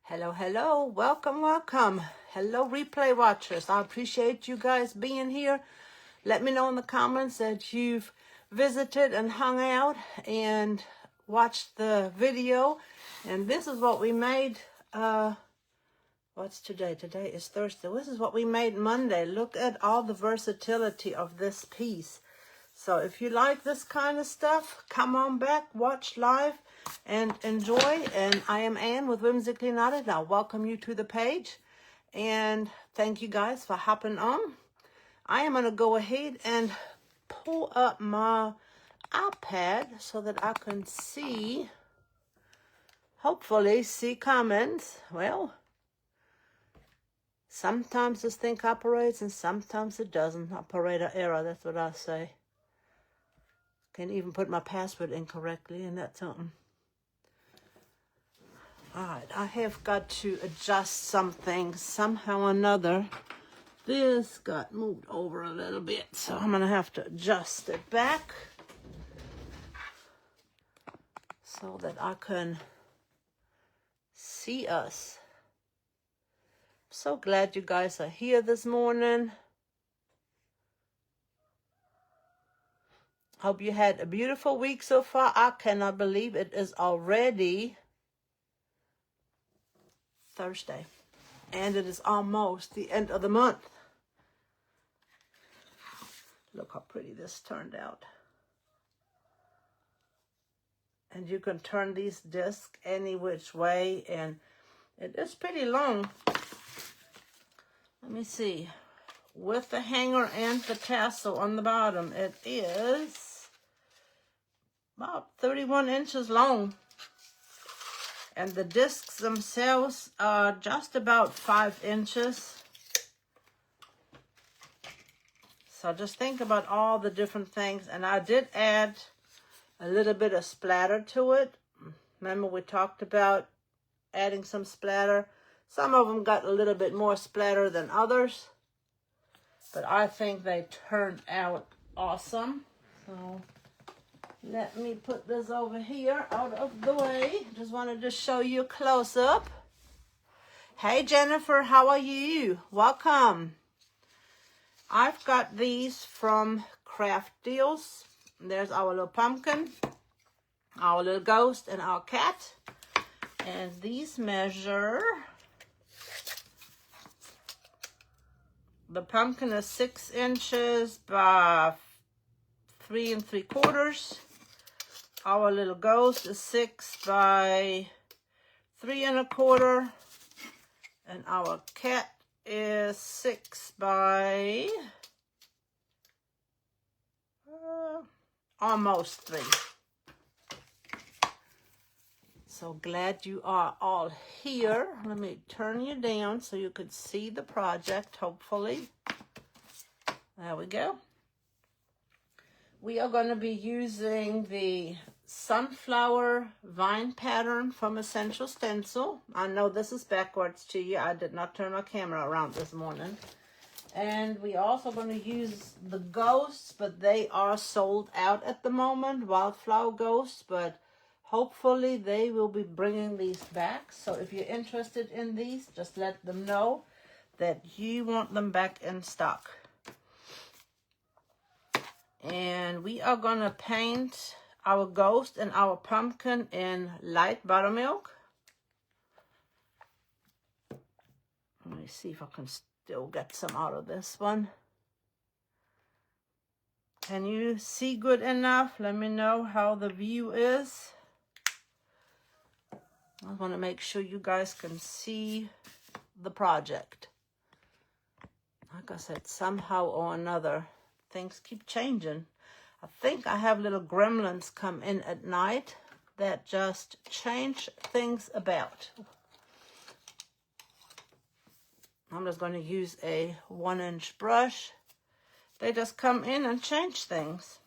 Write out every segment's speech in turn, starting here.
Hello, hello, welcome, welcome. Hello, replay watchers. I appreciate you guys being here. Let me know in the comments that you've visited and hung out and watched the video. And this is what we made. What's today? Today is Thursday. This is what we made Monday. Look at all the versatility of this piece. So if you like this kind of stuff, come on back, watch live, and enjoy. And I am Ann with Whimsically Knotted. Now, welcome you to the page. And thank you guys for hopping on. I am going to go ahead and pull up my iPad so that I can see, hopefully see comments. Well, sometimes this thing operates and sometimes it doesn't. Operator error, that's what I say. Can even put my password incorrectly, and that's something. All right, I have got to adjust something somehow or another. This got moved over a little bit, so I'm going to have to adjust it back so that I can see us. So glad you guys are here this morning. Hope you had a beautiful week so far. I cannot believe it is already Thursday, and it is almost the end of the month. Look how pretty this turned out. And you can turn these discs any which way, and it is pretty long. Let me see. With the hanger and the tassel on the bottom, it is about 31 inches long. And the discs themselves are just about 5 inches. So just think about all the different things. And I did add a little bit of splatter to it. Remember we talked about adding some splatter. Some of them got a little bit more splatter than others. But I think they turned out awesome. So let me put this over here out of the way. Just wanted to show you a close-up. Hey Jennifer, how are you? Welcome. I've got these from Craft Deals. There's our little pumpkin, our little ghost, and our cat. And these measure, the pumpkin is 6 inches by 3 3/4. Our little ghost is 6 by 3 1/4. And our cat is 6 by almost 3. So glad you are all here. Let me turn you down so you could see the project, hopefully. There we go. We are going to be using the sunflower vine pattern from Essential Stencil. I know this is backwards to you. I did not turn my camera around this morning. And we also going to use the ghosts, but they are sold out at the moment, wildflower ghosts, but hopefully they will be bringing these back. So if you're interested in these, just let them know that you want them back in stock. And we are going to paint our ghost and our pumpkin in light buttermilk. Let me see if I can still get some out of this one. Can you see good enough? Let me know how the view is. I want to make sure you guys can see the project. Like I said, somehow or another, things keep changing. I think I have little gremlins come in at night that just change things about. I'm just going to use a 1-inch brush. They just come in and change things.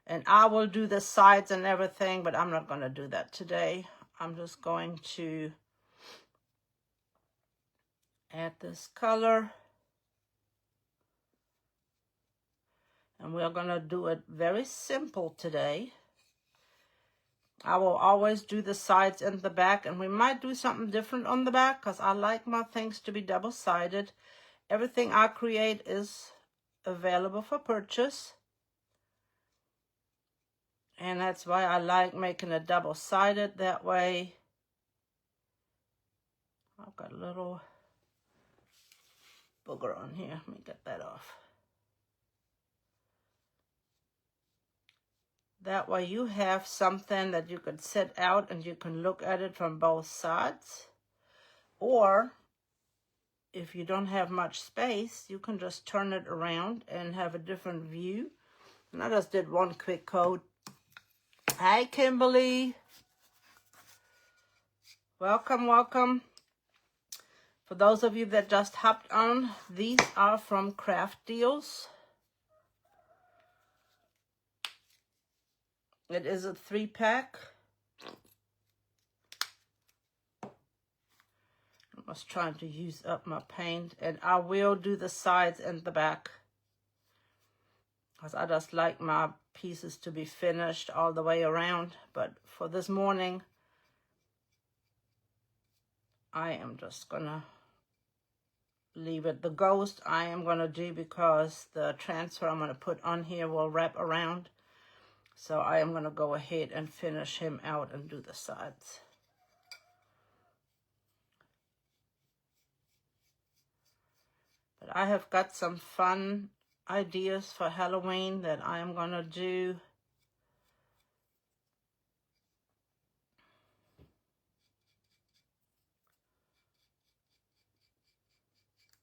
And I will do the sides and everything, but I'm not going to do that today. I'm just going to add this color. And we're going to do it very simple today. I will always do the sides and the back, and we might do something different on the back because I like my things to be double-sided. Everything I create is available for purchase. And that's why I like making it double-sided. That way, I've got a little booger on here. Let me get that off. That way you have something that you could set out and you can look at it from both sides. Or, if you don't have much space, you can just turn it around and have a different view. And I just did one quick coat. Hi, Kimberly. Welcome, welcome. For those of you that just hopped on, these are from Craft Deals. It is a 3-pack. I was trying to use up my paint, and I will do the sides and the back because I just like my pieces to be finished all the way around. But for this morning, I am just gonna leave it. The ghost I am gonna do because the transfer I'm gonna put on here will wrap around. So I am going to go ahead and finish him out and do the sides. But I have got some fun ideas for Halloween that I am going to do.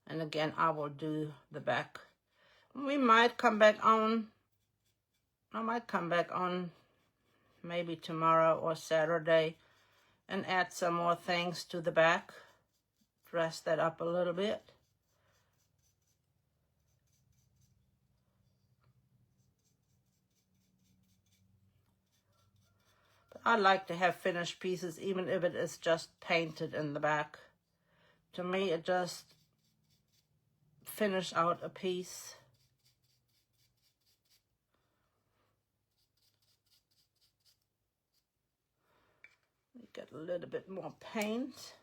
And again, I will do the back. We might come back on. I might come back on maybe tomorrow or Saturday and add some more things to the back. Dress that up a little bit. But I like to have finished pieces even if it is just painted in the back. To me, it just finish out a piece. Get a little bit more paint.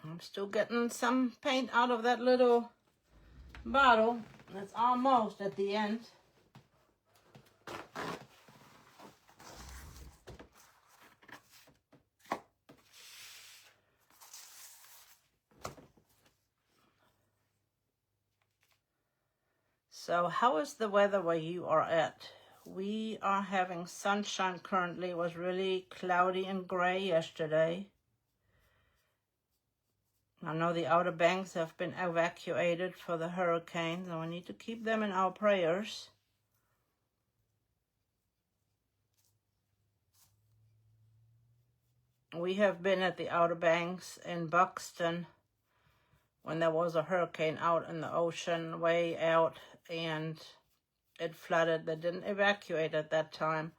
I'm still getting some paint out of that little bottle. It's almost at the end. So how is the weather where you are at? We are having sunshine currently. It was really cloudy and gray yesterday. I know the Outer Banks have been evacuated for the hurricanes, and we need to keep them in our prayers. We have been at the Outer Banks in Buxton when there was a hurricane out in the ocean, way out, and it flooded. They didn't evacuate at that time,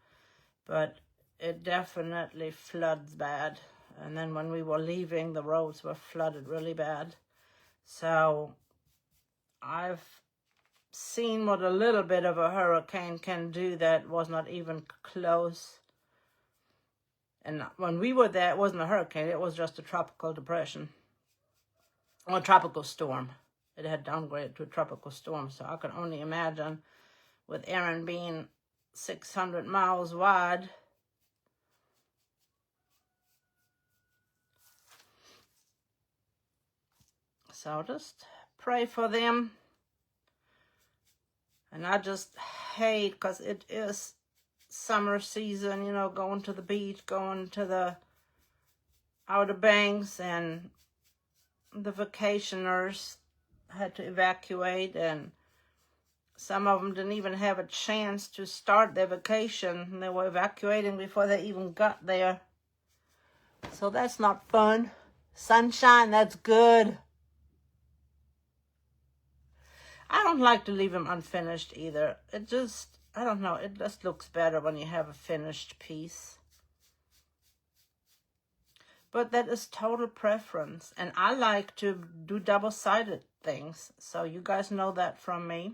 but it definitely floods bad. And then when we were leaving, the roads were flooded really bad. So I've seen what a little bit of a hurricane can do that was not even close. And when we were there, it wasn't a hurricane. It was just a tropical depression. Or a tropical storm. It had downgraded to a tropical storm. So I can only imagine with Erin being 600 miles wide. So just pray for them. And I just hate, because it is summer season, you know, going to the beach, going to the Outer Banks, and the vacationers had to evacuate, and some of them didn't even have a chance to start their vacation. They were evacuating before they even got there. So that's not fun. Sunshine, that's good. I don't like to leave them unfinished either. It just, I don't know, it just looks better when you have a finished piece. But that is total preference. And I like to do double-sided things. So you guys know that from me.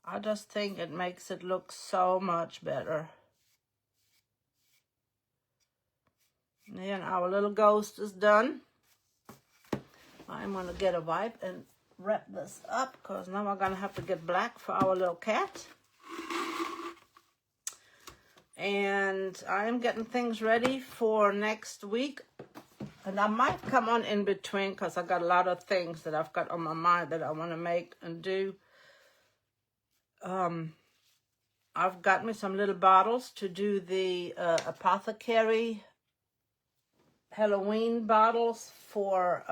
I just think it makes it look so much better. And our little ghost is done. I'm going to get a wipe and wrap this up because now we're going to have to get black for our little cat. And I'm getting things ready for next week. And I might come on in between because I got a lot of things that I've got on my mind that I want to make and do. I've got me some little bottles to do the apothecary Halloween bottles for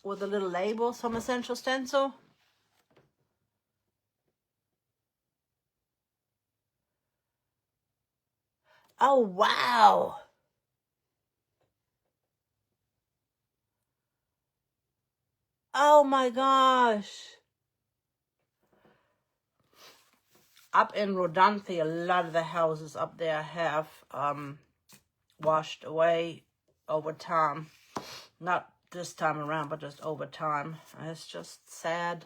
with a little label from Essential Stencil. Oh, wow. Oh my gosh. Up in Rodanthe, a lot of the houses up there have washed away over time. Not this time around, but just over time. It's just sad.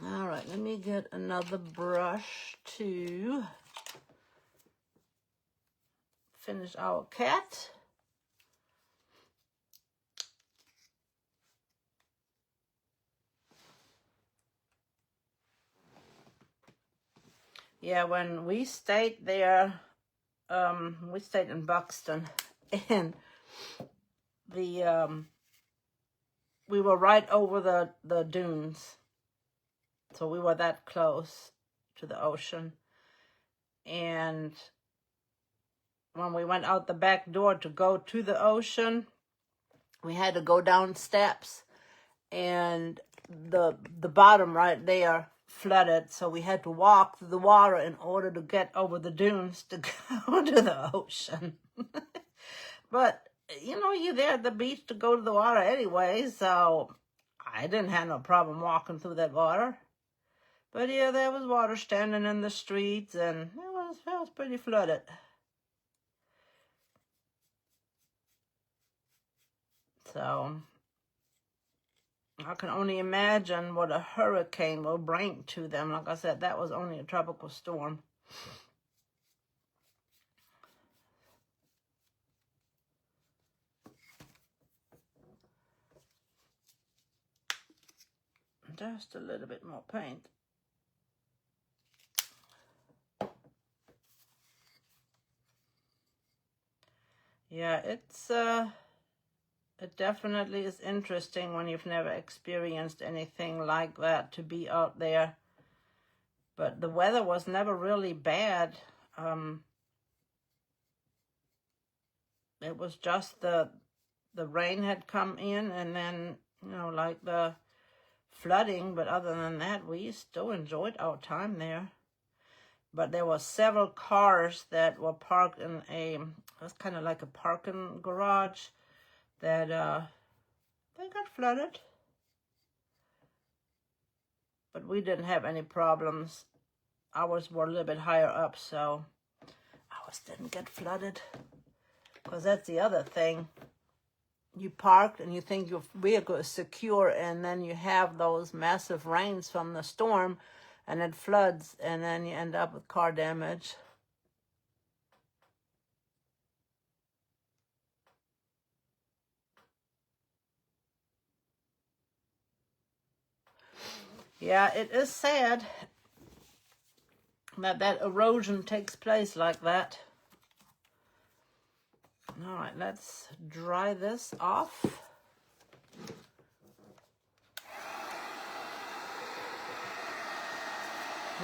All right, let me get another brush to finish our cat. Yeah, when we stayed there, we stayed in Buxton, and the we were right over the dunes, so we were that close to the ocean. And when we went out the back door to go to the ocean, we had to go down steps, and the bottom right there flooded, so we had to walk through the water in order to get over the dunes to go to the ocean. But you know, you're there at the beach to go to the water anyway, so I didn't have no problem walking through that water. But yeah, there was water standing in the streets, and it was pretty flooded. So I can only imagine what a hurricane will bring to them. Like I said, that was only a tropical storm. Just a little bit more paint. Yeah, it definitely is interesting when you've never experienced anything like that to be out there. But the weather was never really bad. It was just the rain had come in, and then, you know, like the flooding. But other than that, we still enjoyed our time there. But there were several cars that were parked in it was kind of like a parking garage that they got flooded. But we didn't have any problems. Ours were a little bit higher up, so ours didn't get flooded. Because that's the other thing. You parked and you think your vehicle is secure, and then you have those massive rains from the storm, and it floods, and then you end up with car damage. Yeah, it is sad that erosion takes place like that. All right, let's dry this off.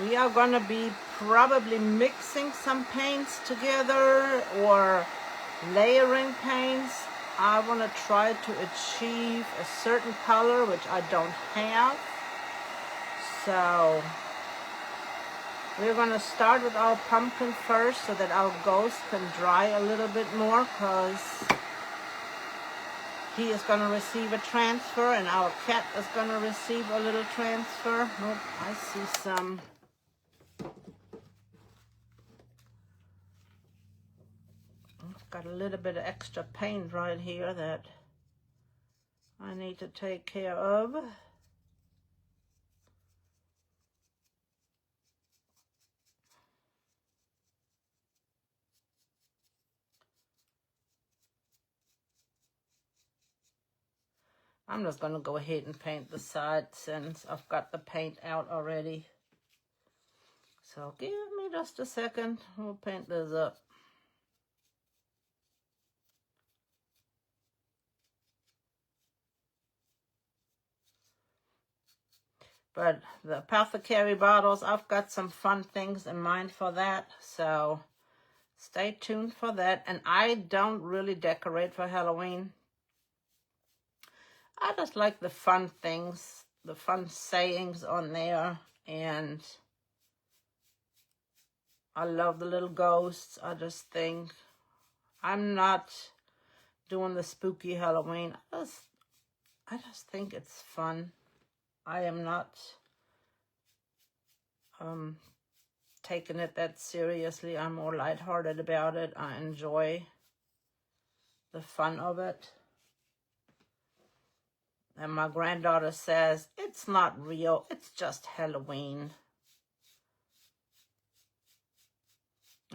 We are going to be probably mixing some paints together or layering paints. I want to try to achieve a certain color, which I don't have. So we're going to start with our pumpkin first so that our ghost can dry a little bit more, because he is going to receive a transfer and our cat is going to receive a little transfer. Nope, I see some got a little bit of extra paint right here that I need to take care of. I'm just going to go ahead and paint the side since I've got the paint out already. So give me just a second. We'll paint this up. But the apothecary bottles, I've got some fun things in mind for that. So stay tuned for that. And I don't really decorate for Halloween. I just like the fun things, the fun sayings on there. And I love the little ghosts. I just think I'm not doing the spooky Halloween. I just think it's fun. I am not taking it that seriously. I'm more lighthearted about it. I enjoy the fun of it. And my granddaughter says, it's not real, it's just Halloween.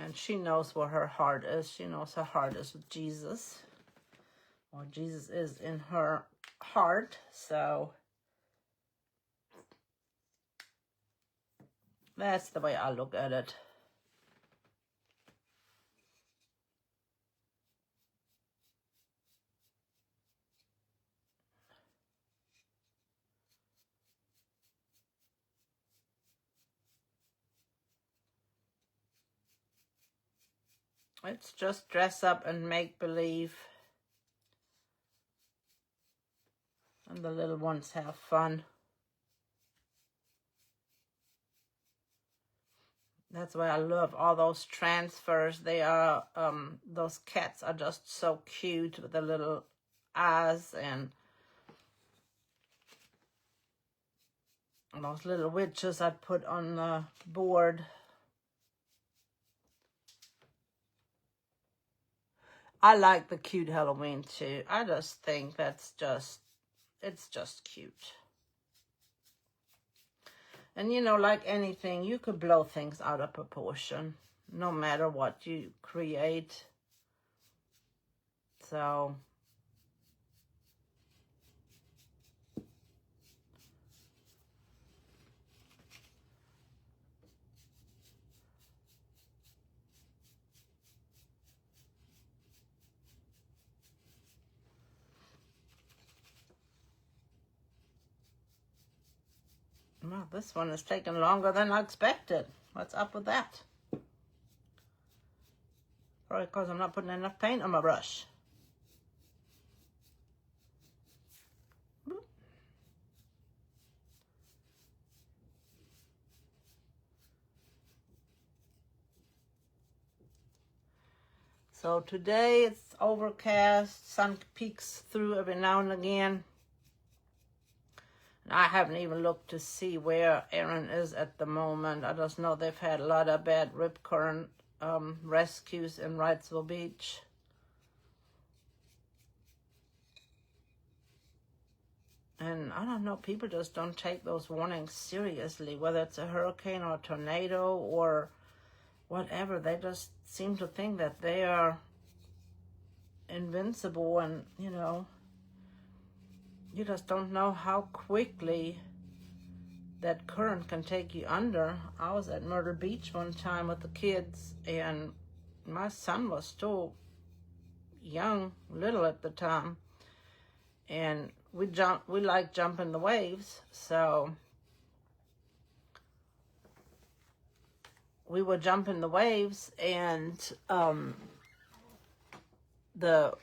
And she knows where her heart is. She knows her heart is with Jesus. Or Jesus is in her heart. So that's the way I look at it. It's just dress up and make believe. And the little ones have fun. That's why I love all those transfers. They are, those cats are just so cute with the little eyes and those little witches I put on the board. I like the cute Halloween too. I just think it's just cute. And you know, like anything, you could blow things out of proportion, no matter what you create. So well, this one is taking longer than I expected. What's up with that? Probably because I'm not putting enough paint on my brush. So today it's overcast. Sun peeks through every now and again. And I haven't even looked to see where Aaron is at the moment. I just know they've had a lot of bad rip current rescues in Wrightsville Beach. And I don't know, people just don't take those warnings seriously, whether it's a hurricane or a tornado or whatever. They just seem to think that they are invincible, and you know, you just don't know how quickly that current can take you under. I was at Myrtle Beach one time with the kids, and my son was still young, little at the time, and we like jumping the waves, so we were jumping the waves, and the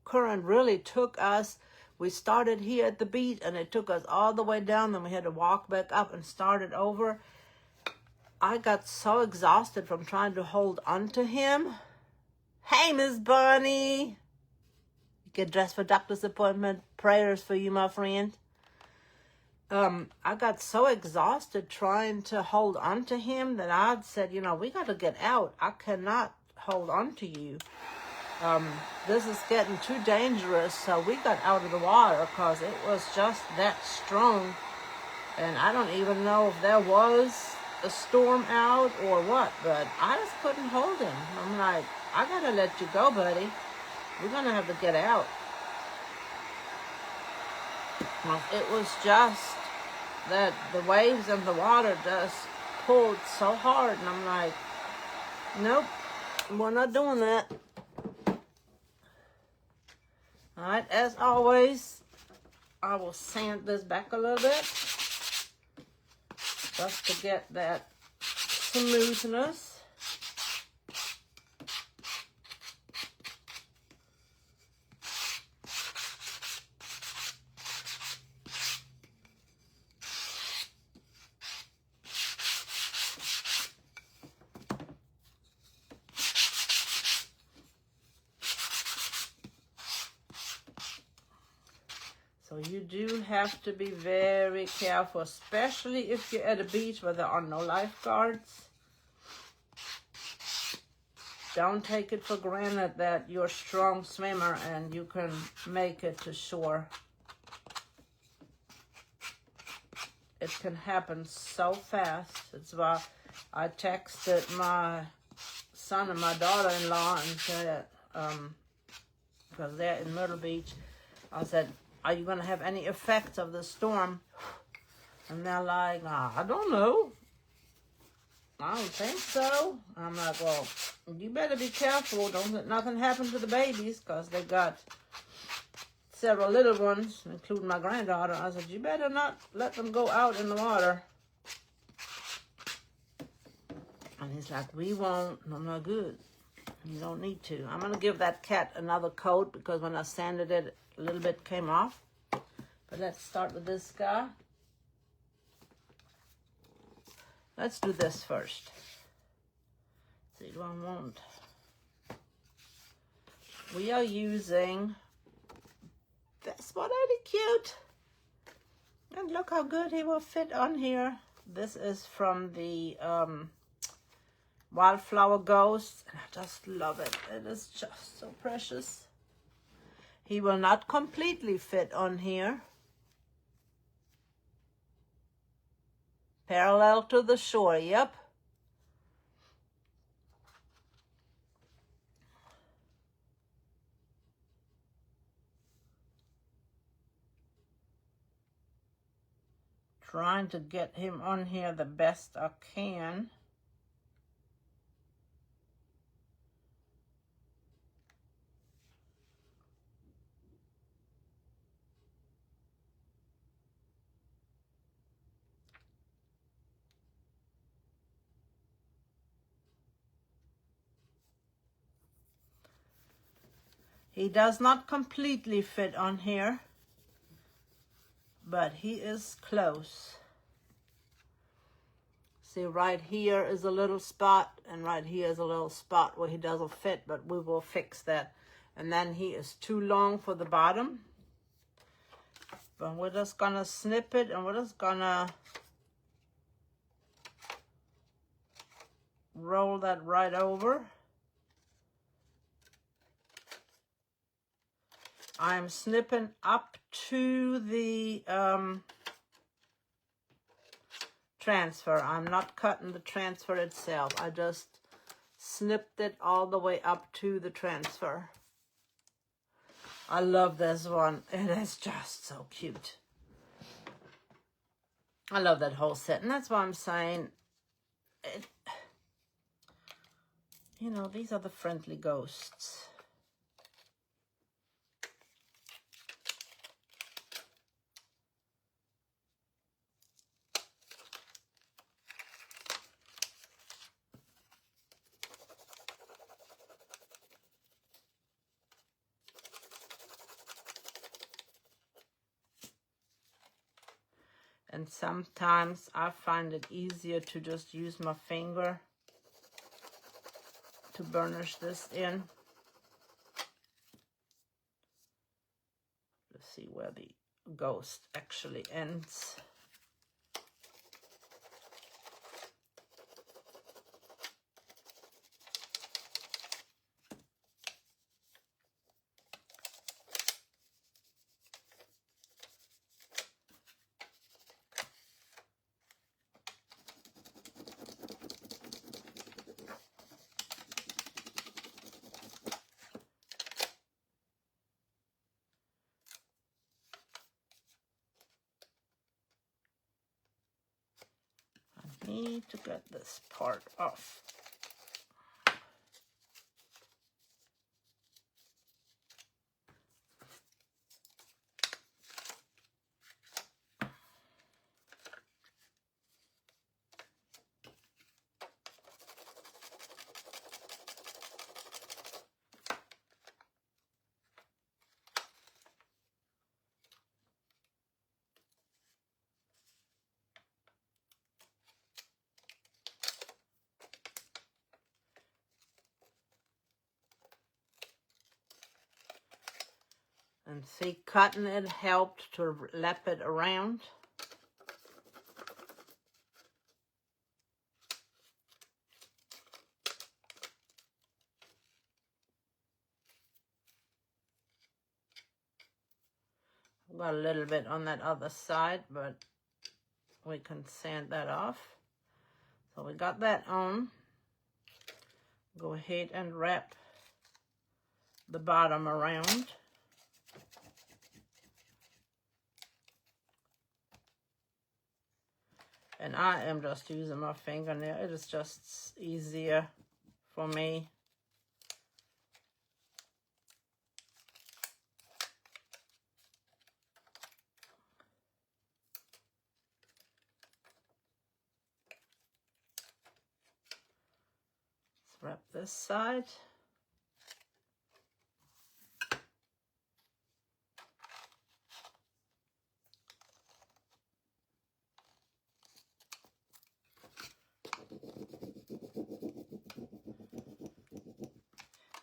current really took us. We started here at the beach, and it took us all the way down. Then we had to walk back up and start it over. I got so exhausted from trying to hold on to him. Hey, Miss Bunny. Get dressed for doctor's appointment. Prayers for you, my friend. I got so exhausted trying to hold on to him that I said, you know, we got to get out. I cannot hold on to you. This is getting too dangerous, so we got out of the water because it was just that strong. And I don't even know if there was a storm out or what, but I just couldn't hold him. I'm like, I gotta let you go, buddy. We're gonna have to get out. It was just that the waves and the water just pulled so hard, and I'm like, nope, we're not doing that. All right, as always, I will sand this back a little bit just to get that smoothness. So you do have to be very careful, especially if you're at a beach where there are no lifeguards. Don't take it for granted that you're a strong swimmer and you can make it to shore. It can happen so fast. It's why I texted my son and my daughter-in-law and said, because they're in Myrtle Beach, I said, are you going to have any effects of the storm? And they're like, I don't know. I don't think so. I'm like, well, you better be careful. Don't let nothing happen to the babies, because they got several little ones, including my granddaughter. I said, you better not let them go out in the water. And he's like, we won't. And I'm like, good. You don't need to. I'm going to give that cat another coat, because when I sanded it, a little bit came off. But let's start with this guy. Let's do this first. See, do I want? We are using this one. Ain't it cute? And look how good he will fit on here. This is from the Wildflower Ghost. And I just love it. It is just so precious. He will not completely fit on here. Parallel to the shore, yep. Trying to get him on here the best I can. He does not completely fit on here, but he is close. See, right here is a little spot, and right here is a little spot where he doesn't fit, but we will fix that. And then he is too long for the bottom. But we're just gonna snip it, and we're just gonna roll that right over. I'm snipping up to the transfer. I'm not cutting the transfer itself. I just snipped it all the way up to the transfer. I love this one. It is just so cute. I love that whole set. And that's why I'm saying, you know, these are the friendly ghosts. And sometimes I find it easier to just use my finger to burnish this in. Let's see where the ghost actually ends. to get this part off. And see, cutting it helped to wrap it around. Got a little bit on that other side, but we can sand that off. So we got that on. Go ahead and wrap the bottom around. And I am just using my fingernail. It is just easier for me. Let's wrap this side.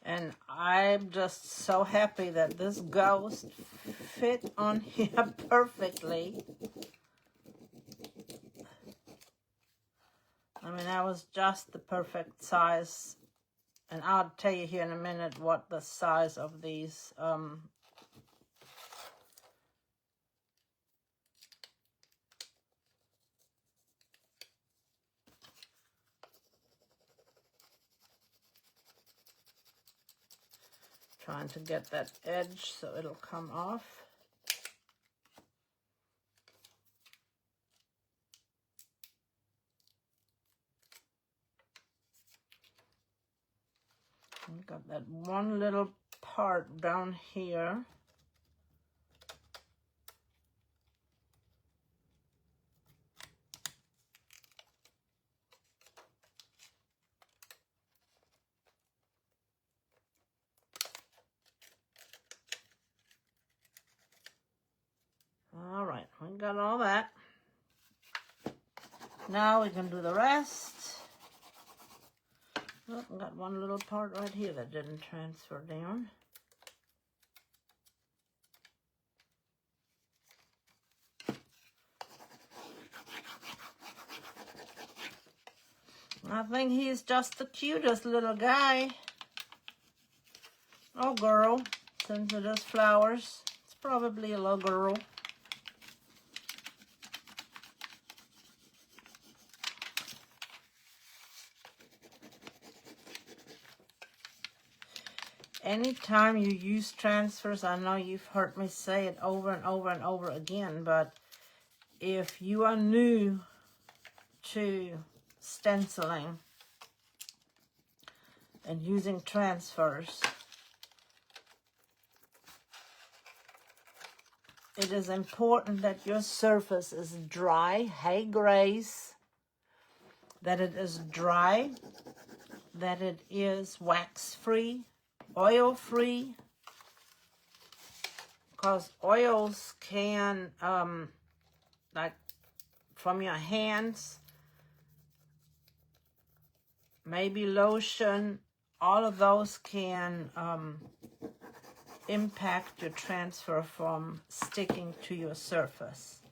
And I'm just so happy that this ghost fit on here perfectly. I mean, that was just the perfect size. And I'll tell you here in a minute what the size of these trying to get that edge so it'll come off. I've got that one little part down here. All right, we got all that. Now we can do the rest. Oh, I got one little part right here that didn't transfer down. I think he's just the cutest little guy. Oh, girl, since it is flowers, it's probably a little girl. Anytime you use transfers, I know you've heard me say it over and over and over again, but if you are new to stenciling and using transfers, it is important that your surface is dry. Hey, Grace. That it is dry, that it is wax-free, oil-free, because oils can, like from your hands, maybe lotion, all of those can impact your transfer from sticking to your surface.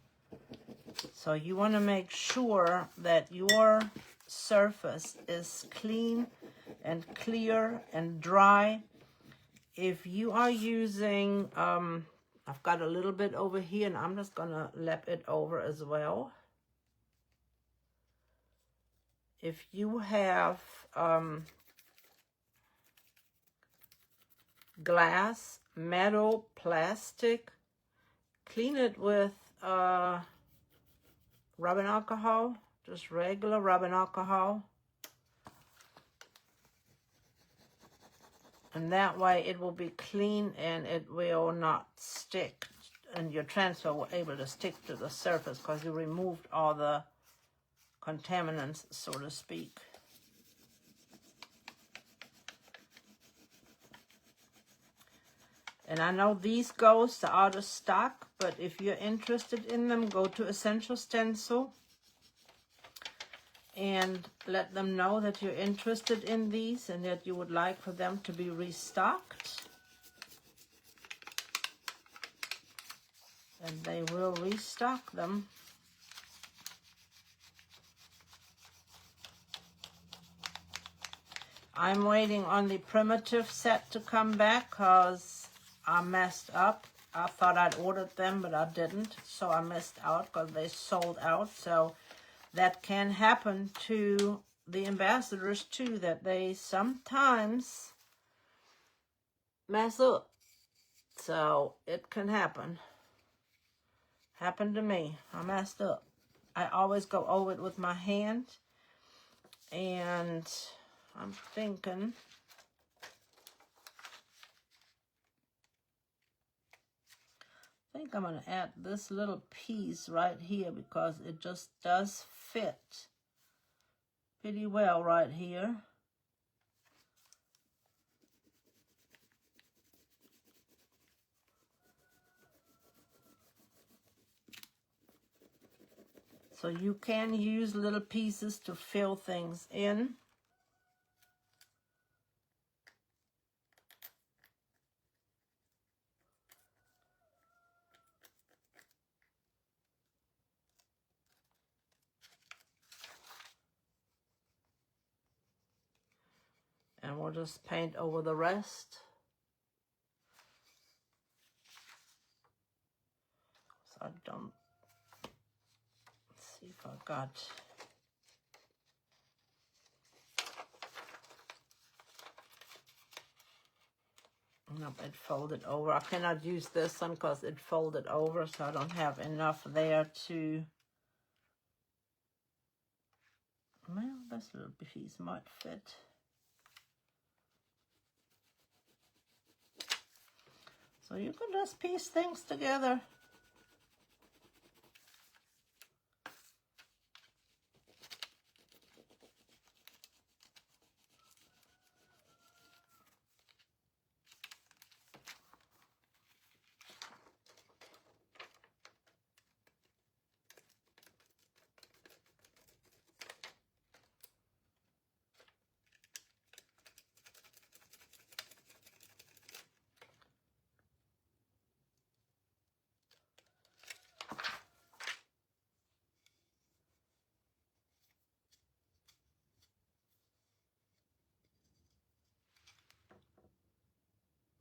So you want to make sure that your surface is clean and clear and dry. If you are using, I've got a little bit over here and I'm just going to lap it over as well. If you have glass, metal, plastic, clean it with rubbing alcohol Just regular rubbing alcohol. And that way it will be clean and it will not stick. And your transfer will be able to stick to the surface because you removed all the contaminants, so to speak. And I know these ghosts are out of stock, but if you're interested in them, go to Essential Stencil and let them know that you're interested in these and that you would like for them to be restocked. And they will restock them. I'm waiting on the primitive set to come back because I messed up. I thought I'd ordered them, but I didn't. So I missed out because they sold out. So that can happen to the ambassadors too, that they sometimes mess up. So it can happen. Happened to me. I messed up. I always go over it with my hand. And I'm thinking I'm going to add this little piece right here because it just does fit pretty well right here. So you can use little pieces to fill things in. And we'll just paint over the rest. So I don't, let's see if I got, nope, it folded over. I cannot use this one because it folded over, so I don't have enough there to, well, this little piece might fit. So you can just piece things together.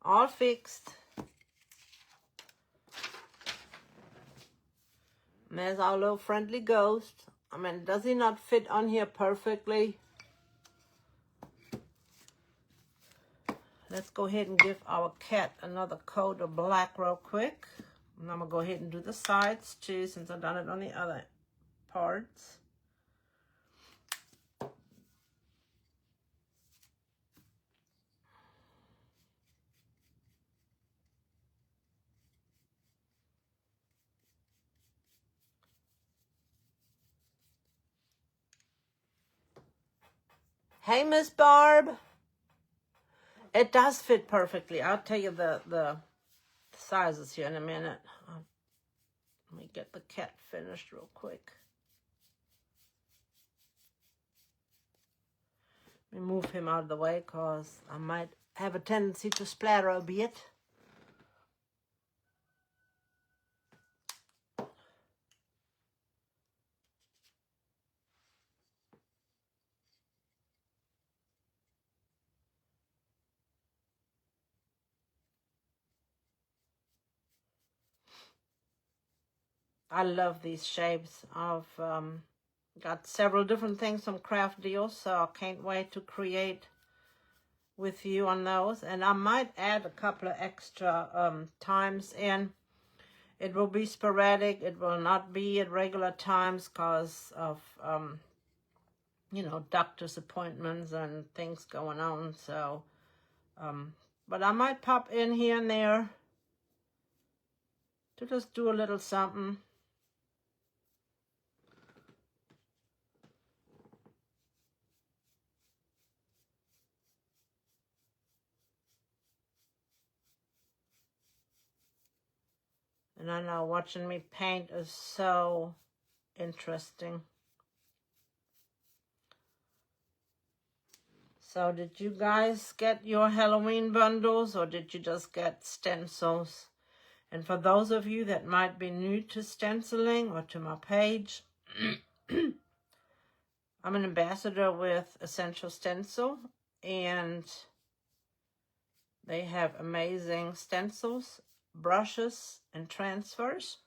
All fixed. And there's our little friendly ghost. I mean, does he not fit on here perfectly? Let's go ahead and give our cat another coat of black real quick. And I'm going to go ahead and do the sides too, since I've done it on the other parts. Hey, Miss Barb. It does fit perfectly. I'll tell you the sizes here in a minute. Let me get the cat finished real quick. Let me move him out of the way because I might have a tendency to splatter a bit. I love these shapes. I've got several different things from craft deals, so I can't wait to create with you on those. And I might add a couple of extra times in It will be sporadic. It will not be at regular times because of, you know, doctor's appointments and things going on. So, but I might pop in here and there to just do a little something. And I know watching me paint is so interesting. So did you guys get your Halloween bundles or did you just get stencils? And for those of you that might be new to stenciling or to my page, I'm an ambassador with Essential Stencil, and they have amazing stencils, brushes, and transfers.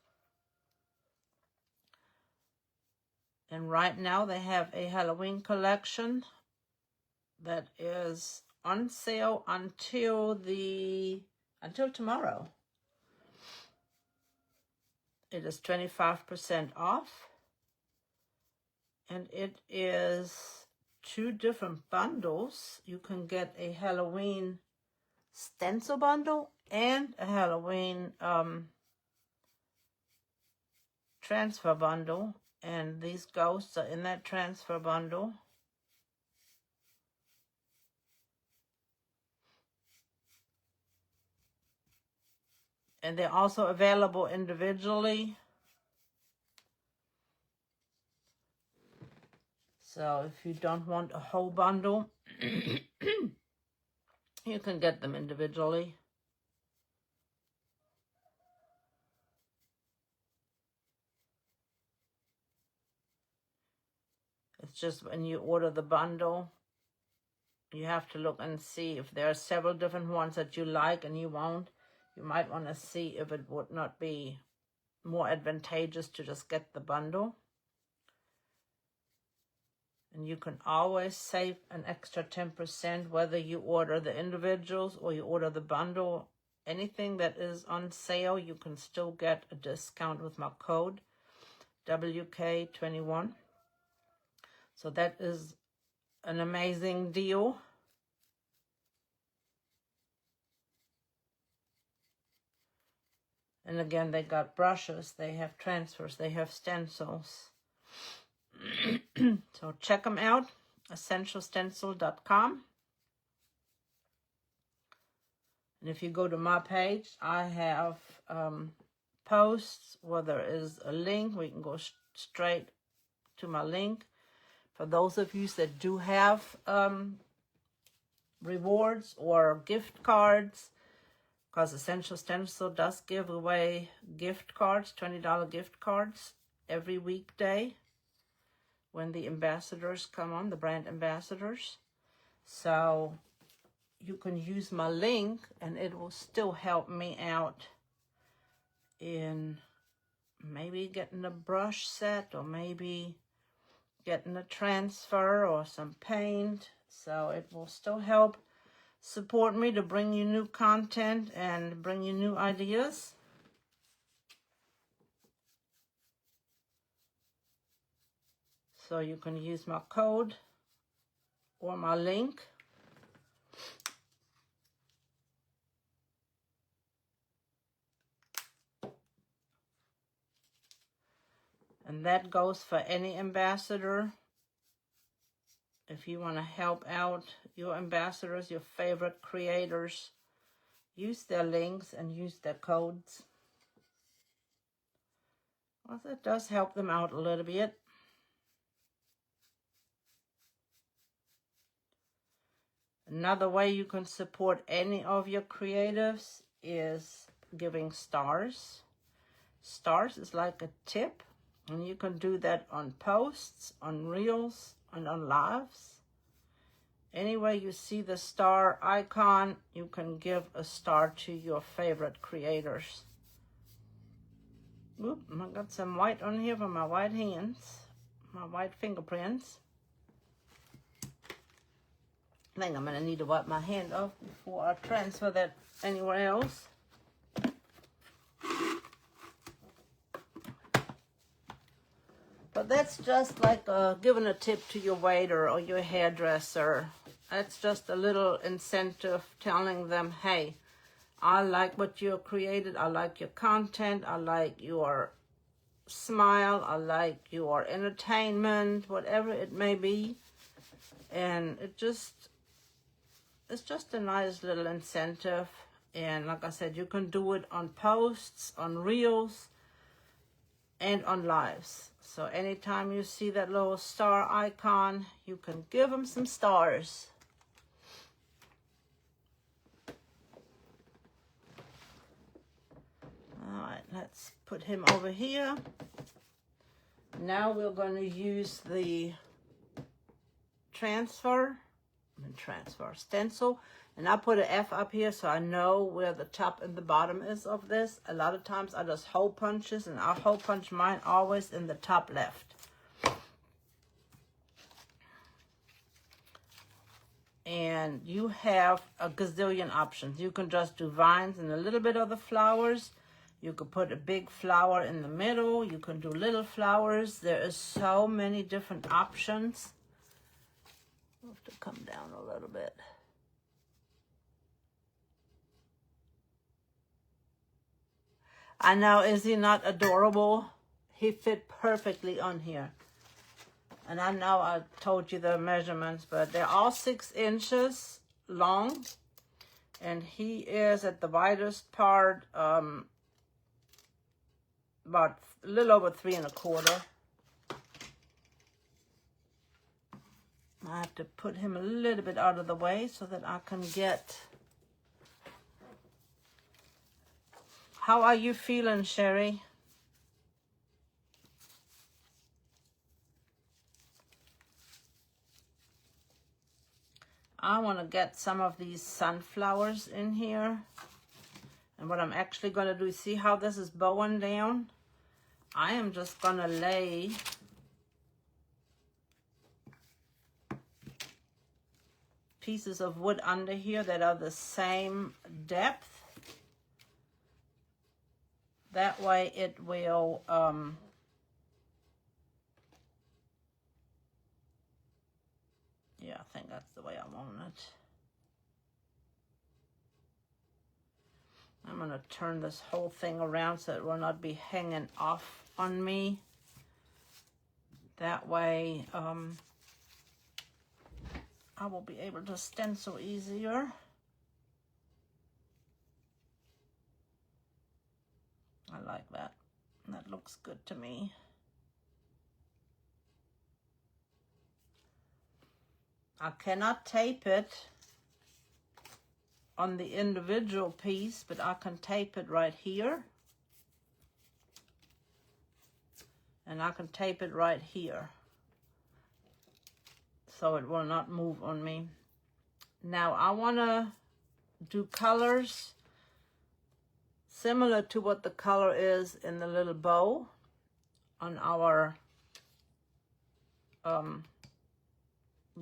And right now they have a Halloween collection that is on sale until tomorrow. It is 25% off. And it is 2 different bundles. You can get a Halloween stencil bundle and a Halloween transfer bundle. And these ghosts are in that transfer bundle. And they're also available individually. So if you don't want a whole bundle, you can get them individually. It's just when you order the bundle, you have to look and see if there are several different ones that you like and you won't. You might want to see if it would not be more advantageous to just get the bundle. And you can always save an extra 10% whether you order the individuals or you order the bundle. Anything that is on sale, you can still get a discount with my code WK21. So that is an amazing deal. And again, they got brushes, they have transfers, they have stencils. So check them out, essentialstencil.com. And if you go to my page, I have posts where there is a link. We can go straight to my link. For those of you that do have rewards or gift cards, because Essential Stencil does give away gift cards, $20 gift cards every weekday when the ambassadors come on, the brand ambassadors. So you can use my link and it will still help me out in maybe getting a brush set or maybe getting a transfer or some paint. So it will still help support me to bring you new content and bring you new ideas. So you can use my code or my link. And that goes for any ambassador. If you want to help out your ambassadors, your favorite creators, use their links and use their codes. Well, that does help them out a little bit. Another way you can support any of your creatives is giving stars. Stars is like a tip, and you can do that on posts, on reels, and on lives. Anywhere you see the star icon, you can give a star to your favorite creators. Oop, I got some white on here for my white hands, my white fingerprints. I think I'm going to need to wipe my hand off before I transfer that anywhere else. But that's just like giving a tip to your waiter or your hairdresser. That's just a little incentive telling them, hey, I like what you created. I like your content. I like your smile. I like your entertainment, whatever it may be. And it's just a nice little incentive. And like I said, you can do it on posts, on reels, and on lives. So anytime you see that little star icon, you can give them some stars. All right, let's put him over here. Now we're going to use the stencil, and I put an F up here so I know where the top and the bottom is of this. A lot of times I just hole punches, and I hole punch mine always in the top left. And you have a gazillion options. You can just do vines and a little bit of the flowers. You could put a big flower in the middle. You can do little flowers. There is so many different options. I'll have to come down a little bit. I know, is he not adorable? He fit perfectly on here. And I know I told you the measurements, but they're all 6 inches long. And he is at the widest part, about a little over 3 1/4. I have to put him a little bit out of the way so that I can get... How are you feeling, Sherry? I want to get some of these sunflowers in here. And what I'm actually going to do, see how this is bowing down? I am just going to lay pieces of wood under here that are the same depth. That way it will yeah, I think that's the way I want it. I'm going to turn this whole thing around so it will not be hanging off on me. That way I will be able to stencil easier. I like that. That looks good to me. I cannot tape it on the individual piece, but I can tape it right here. And I can tape it right here, so it will not move on me. Now I want to do colors similar to what the color is in the little bow on our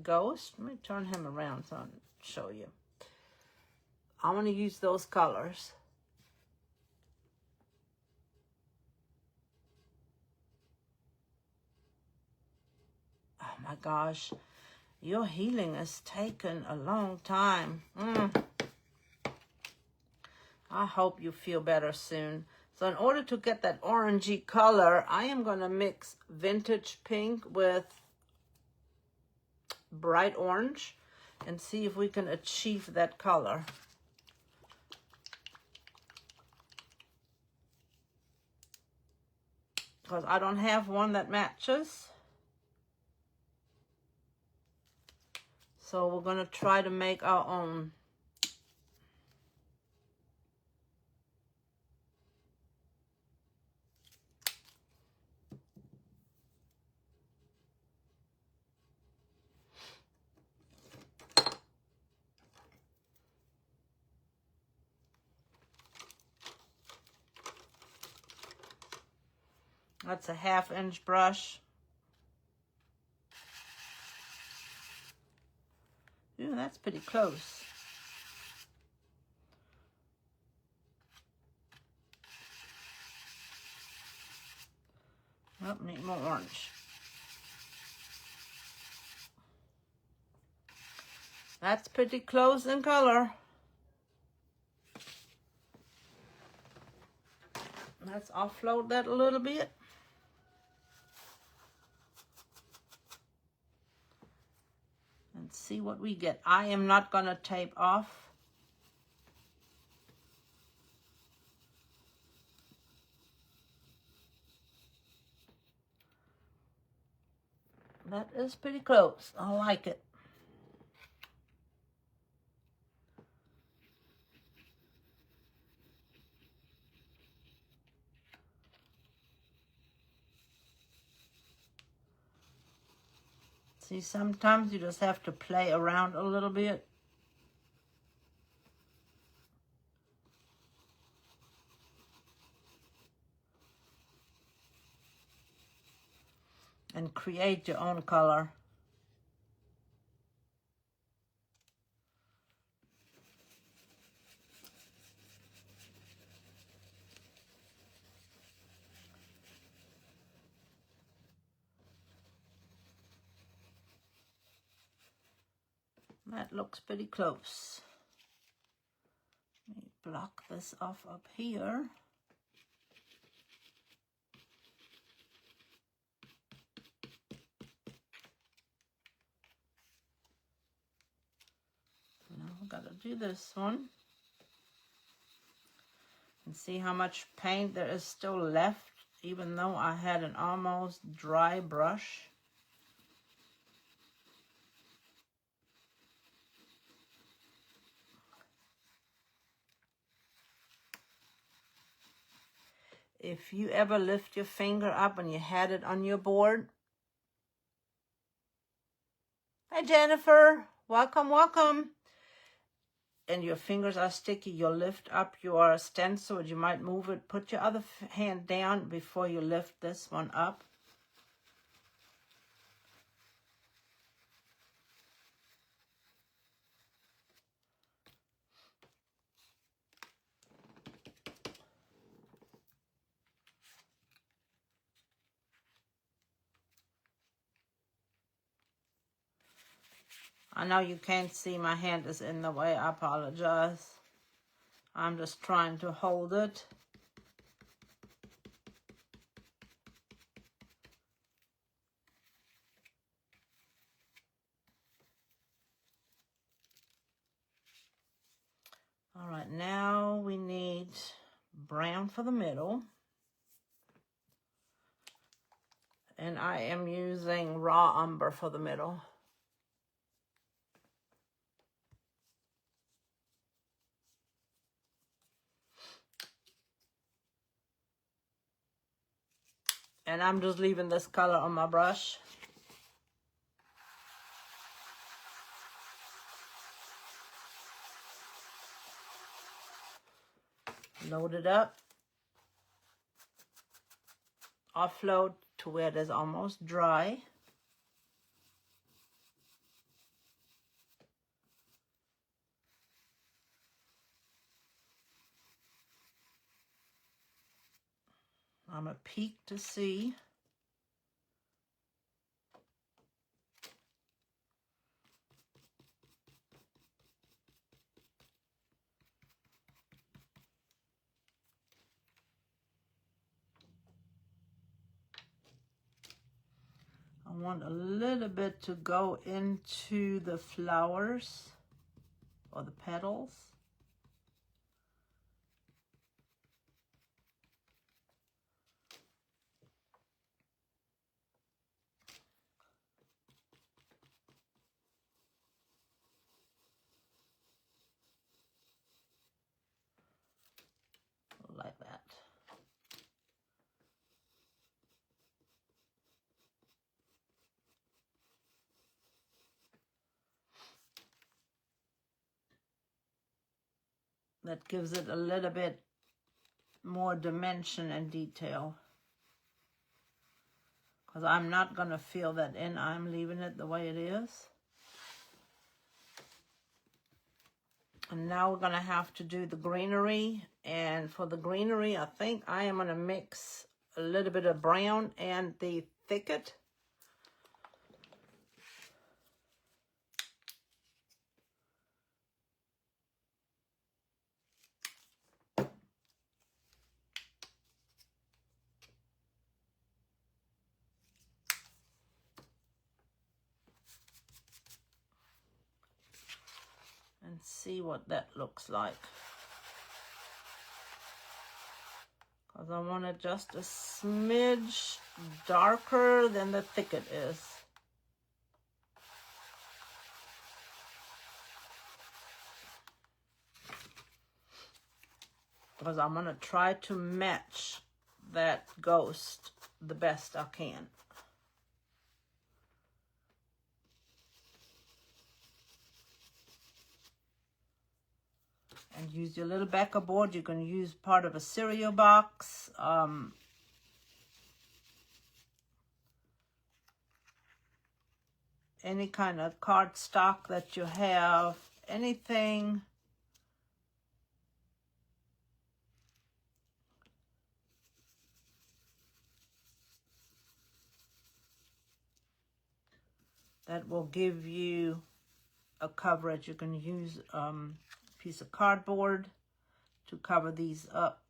ghost. Let me turn him around so I can show you. I want to use those colors. Oh my gosh, your healing has taken a long time. I hope you feel better soon. So in order to get that orangey color, I am going to mix vintage pink with bright orange and see if we can achieve that color. Because I don't have one that matches. So we're going to try to make our own. That's a 1/2 inch brush. Ooh, that's pretty close. Oh, need more orange. That's pretty close in color. Let's offload that a little bit. And see what we get. I am not going to tape off. That is pretty close. I like it. See, sometimes you just have to play around a little bit. And create your own color. That looks pretty close. Let me block this off up here. Now I've got to do this one. And see how much paint there is still left, even though I had an almost dry brush. If you ever lift your finger up and you had it on your board. Hi, Jennifer. Welcome, welcome. And your fingers are sticky, you'll lift up your stencil. You might move it. Put your other hand down before you lift this one up. I know you can't see, my hand is in the way. I apologize. I'm just trying to hold it. All right, now we need brown for the middle. And I am using raw umber for the middle. And I'm just leaving this color on my brush. Load it up. Offload to where it is almost dry. I'm going to peek to see. I want a little bit to go into the flowers or the petals. Like that. That gives it a little bit more dimension and detail. Because I'm not going to fill that in. I'm leaving it the way it is. And now we're going to have to do the greenery. And for the greenery, I think I am going to mix a little bit of brown and the thicket. and see what that looks like. Because I want it just a smidge darker than the thick it is. Because I'm going to try to match that ghost the best I can. And use your little backer board. You can use part of a cereal box. Any kind of cardstock that you have. Anything. That will give you a coverage. You can use a piece of cardboard to cover these up.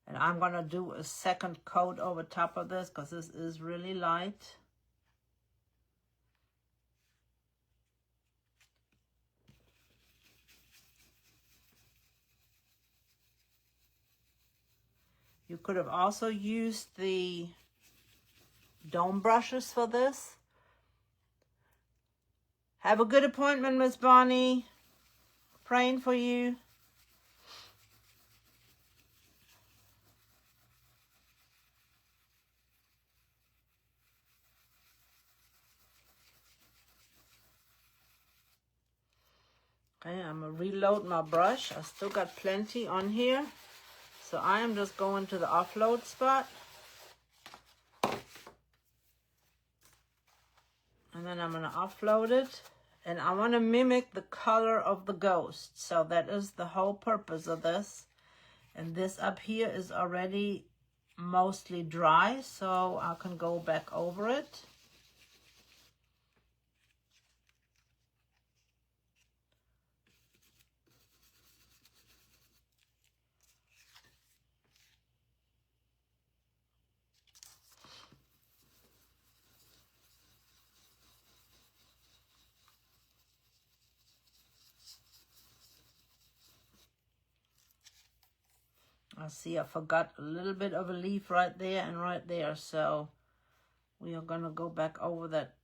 And I'm going to do a second coat over top of this because this is really light. You could have also used the dome brushes for this. Have a good appointment, Miss Bonnie. Praying for you. Okay, I'm going to reload my brush. I still got plenty on here. So I am just going to the offload spot. And then I'm going to offload it. And I want to mimic the color of the ghost. So that is the whole purpose of this. And this up here is already mostly dry. So I can go back over it. I see I forgot a little bit of a leaf right there and right there. So we are going to go back over that.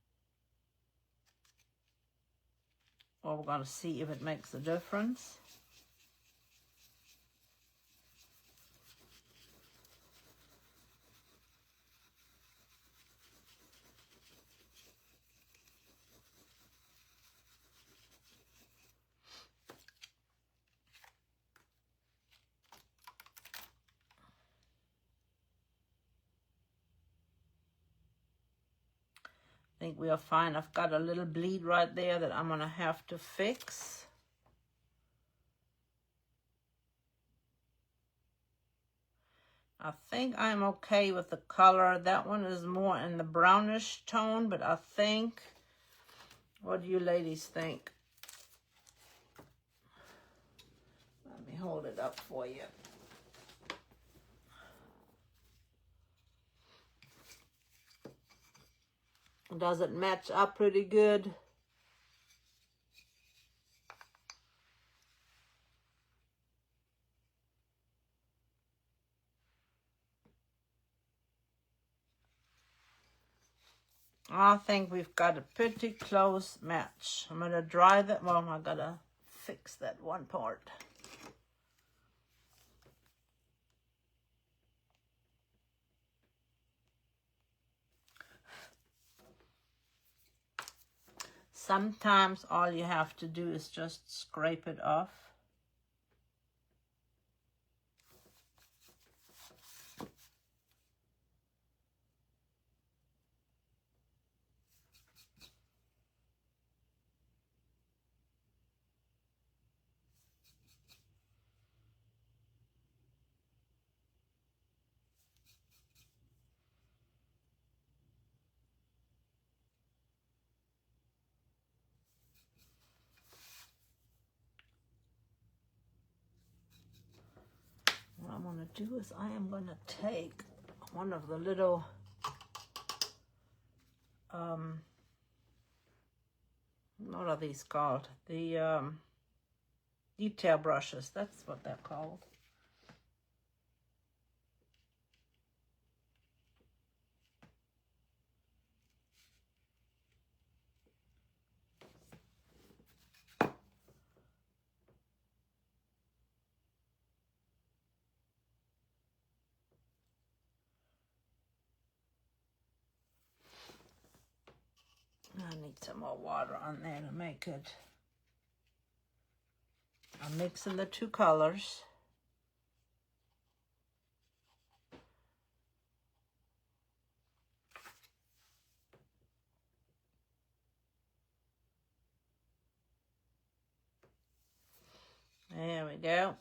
Well, we're going to see if it makes a difference. I think we are fine. I've got a little bleed right there that I'm going to have to fix. I think I'm okay with the color. That one is more in the brownish tone, but I think, what do you ladies think? Let me hold it up for you. Does it match up pretty good? I think we've got a pretty close match. I'm going to dry that. Well, I got to fix that one part. Sometimes all you have to do is just scrape it off. going to do is I am going to take one of the little what are these called? The detail brushes. That's what they're called. I need some more water on there to make it. I'm mixing the two colors. There we go.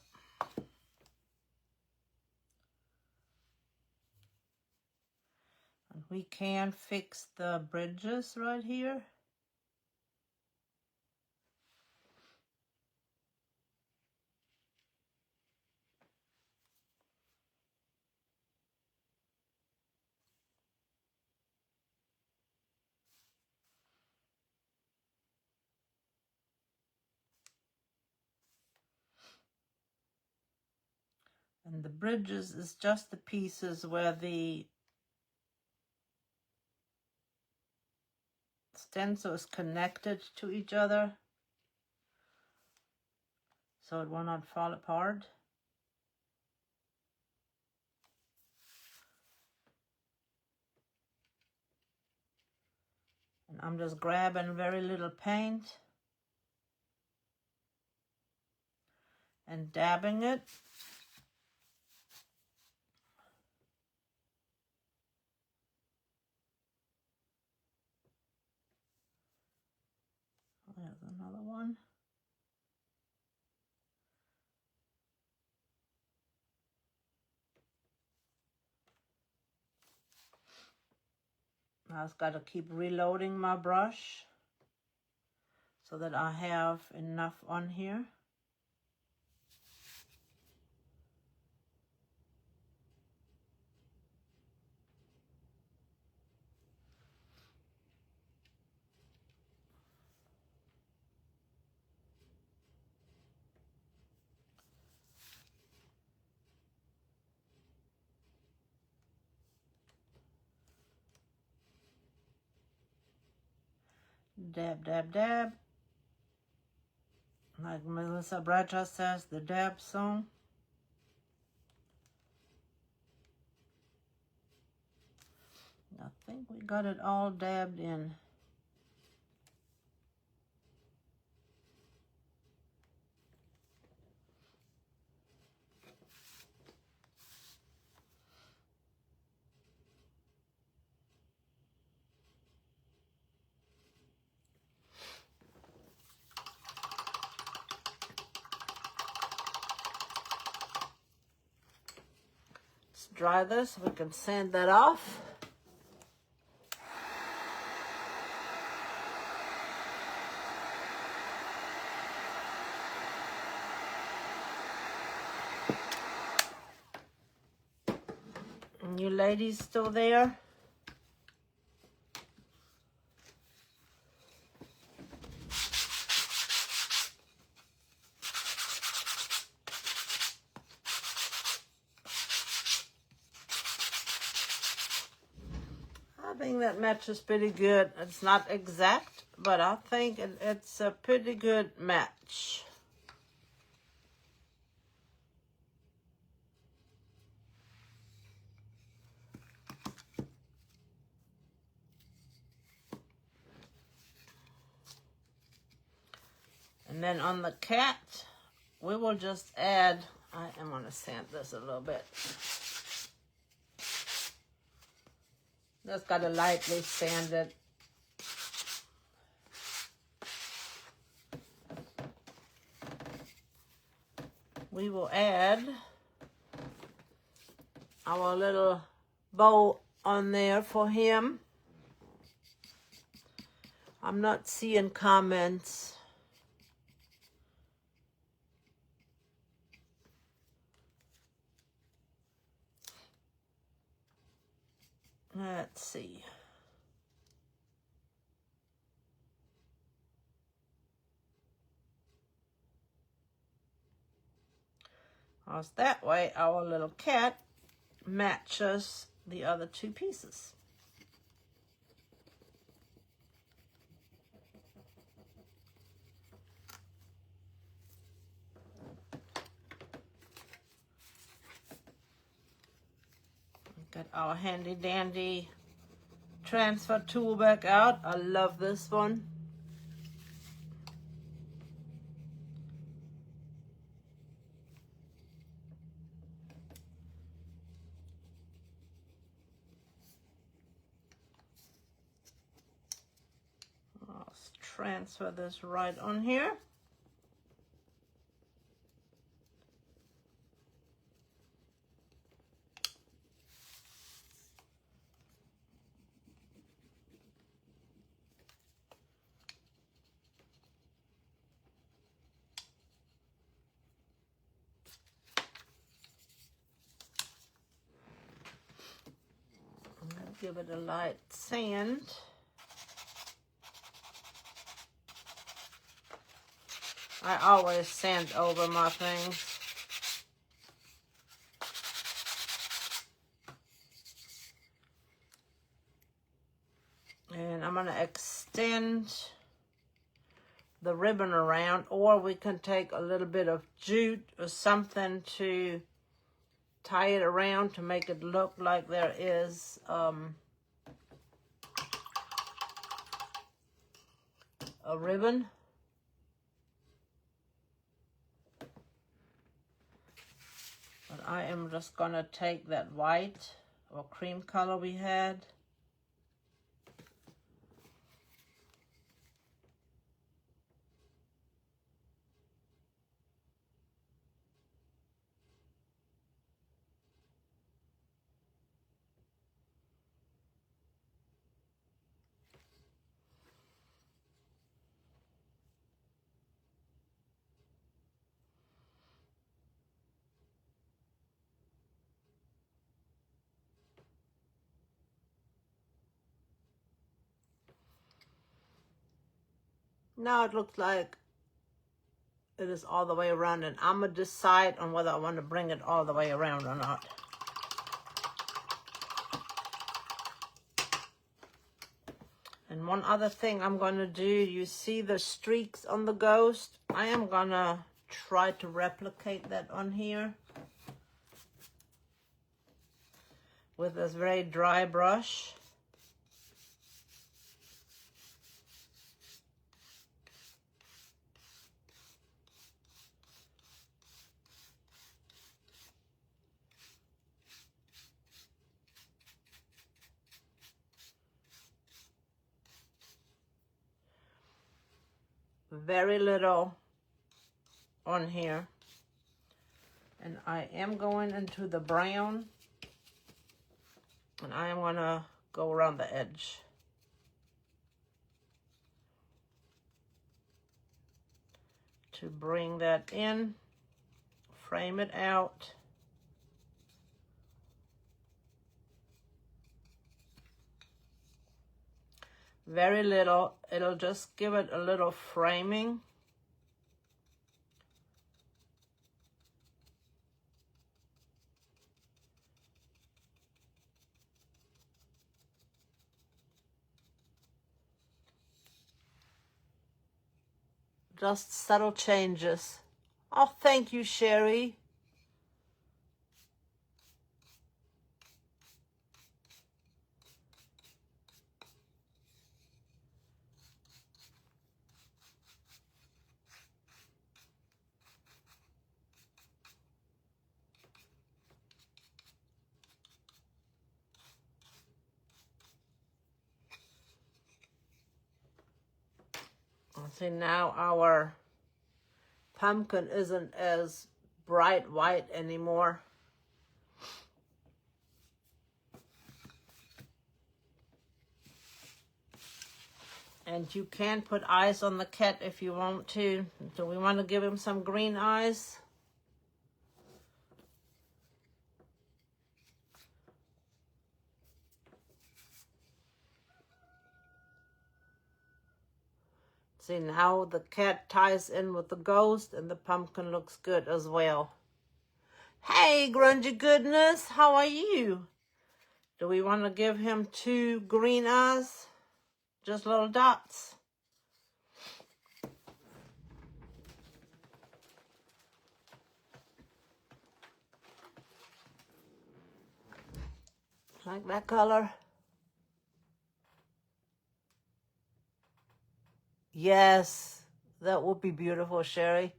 And we can fix the bridges right here. And the bridges is just the pieces where the stencil is connected to each other, so it will not fall apart. And I'm just grabbing very little paint and dabbing it. There's another one. I've just got to keep reloading my brush so that I have enough on here. Dab, dab, dab. Like Melissa Bradshaw says, the dab song. I think we got it all dabbed in. Let's dry this. We can sand that off. You ladies still there? I think that matches pretty good. It's not exact, but I think it's a pretty good match. And then on the cat, we will just add, I am going to sand this a little bit. Just got to lightly sand it. We will add our little bow on there for him. I'm not seeing comments. Let's see. Because that way our little cat matches the other two pieces. Got our handy dandy transfer tool back out. I love this one. Let's transfer this right on here. Give it a light sand. I always sand over my things. And I'm going to extend the ribbon around, or we can take a little bit of jute or something to tie it around to make it look like there is a ribbon. But I am just going to take that white or cream color we had. Now it looks like it is all the way around, and I'm going to decide on whether I want to bring it all the way around or not. And one other thing I'm going to do, you see the streaks on the ghost? I am going to try to replicate that on here with this very dry brush. Very little on here, and I am going into the brown, and I am going to go around the edge. To bring that in, frame it out. Very little, it'll just give it a little framing. Just subtle changes. Oh, thank you, Sherry. See, now our pumpkin isn't as bright white anymore. And you can put eyes on the cat if you want to. Do we want to give him some green eyes? See, now the cat ties in with the ghost and the pumpkin looks good as well. Hey, grungy goodness, how are you? Do we want to give him 2 green eyes? Just little dots. Like that color? Yes, that would be beautiful, Sherry.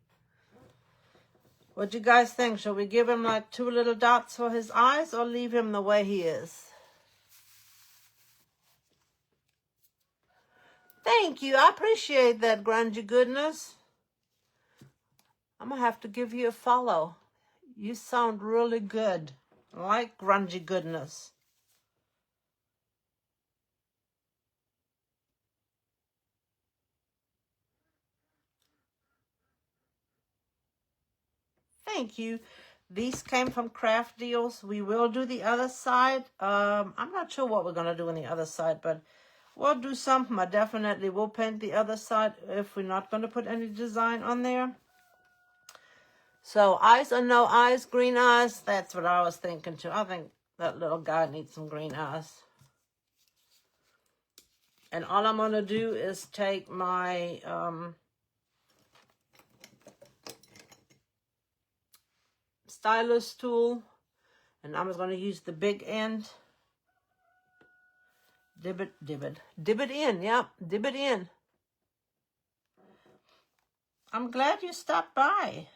What do you guys think? Shall we give him like 2 little dots for his eyes or leave him the way he is? Thank you. I appreciate that, grungy goodness. I'm going to have to give you a follow. You sound really good. I like grungy goodness. Thank you. These came from Craft Deals. We will do the other side. I'm not sure what we're going to do on the other side, but we'll do something. I definitely will paint the other side if we're not going to put any design on there. So eyes or no eyes, green eyes, that's what I was thinking too. I think that little guy needs some green eyes. And all I'm going to do is take my stylus tool, and I'm just going to use the big end. Dib it in, yep, dib it in. I'm glad you stopped by.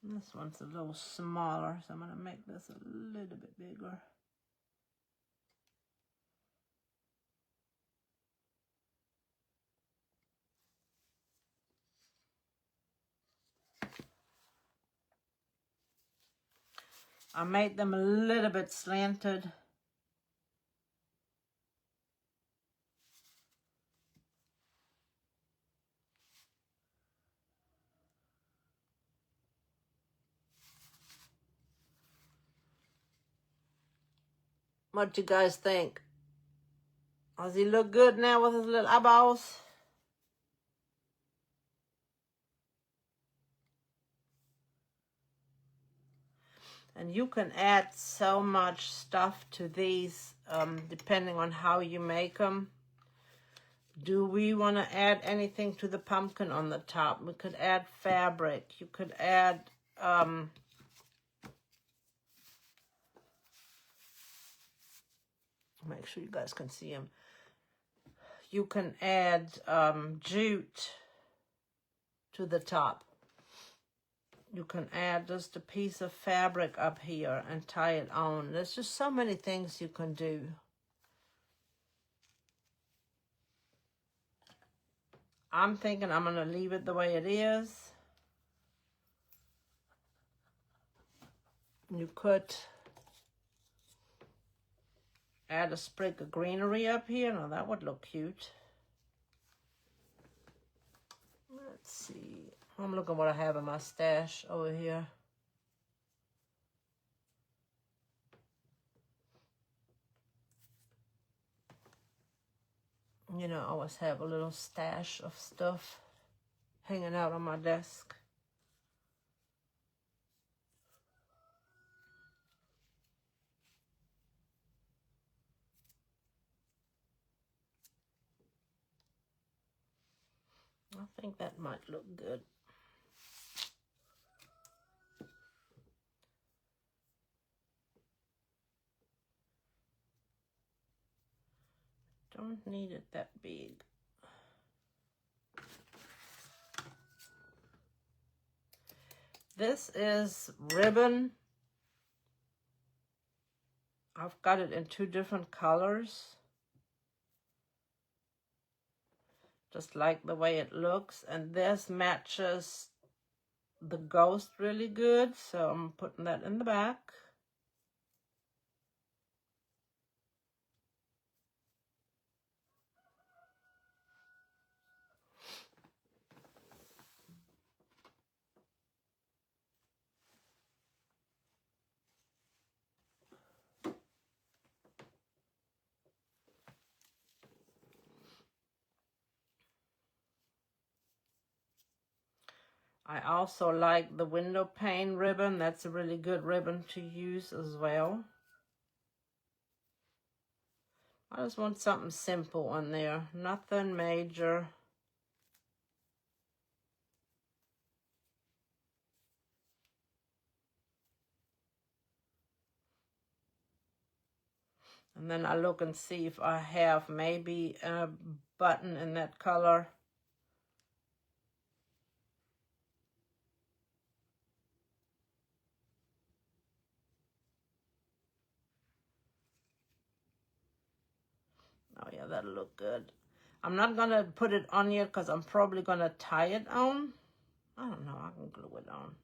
This one's a little smaller, so I'm going to make this a little bit bigger. I made them a little bit slanted. What you guys think? Does he look good now with his little eyeballs? And you can add so much stuff to these depending on how you make them. Do we want to add anything to the pumpkin on the top? We could add fabric. You could add make sure you guys can see them. You can add jute to the top. You can add just a piece of fabric up here and tie it on. There's just so many things you can do. I'm thinking I'm going to leave it the way it is. You could add a sprig of greenery up here. Now that would look cute. Let's see. I'm looking what I have in my stash over here. You know, I always have a little stash of stuff hanging out on my desk. I think that might look good. Don't need it that big. This is ribbon. I've got it in 2 different colors. Just like the way it looks. And this matches the ghost really good. So I'm putting that in the back. I also like the window pane ribbon. That's a really good ribbon to use as well. I just want something simple on there, nothing major. And then I look and see if I have maybe a button in that color. Oh yeah, that'll look good. I'm not gonna put it on yet because I'm probably gonna tie it on. I don't know, I can glue it on.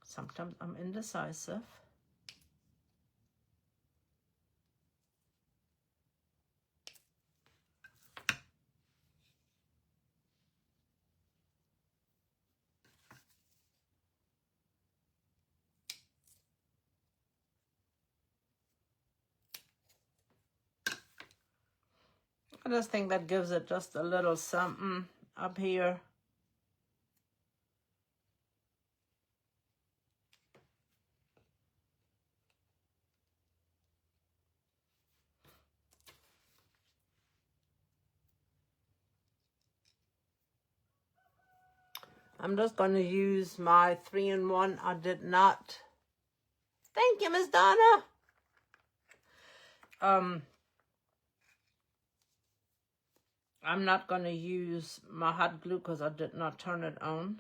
Sometimes I'm indecisive. I just think that gives it just a little something up here. I'm just going to use my 3-in-1. I did not. Thank you, Miss Donna. I'm not going to use my hot glue because I did not turn it on.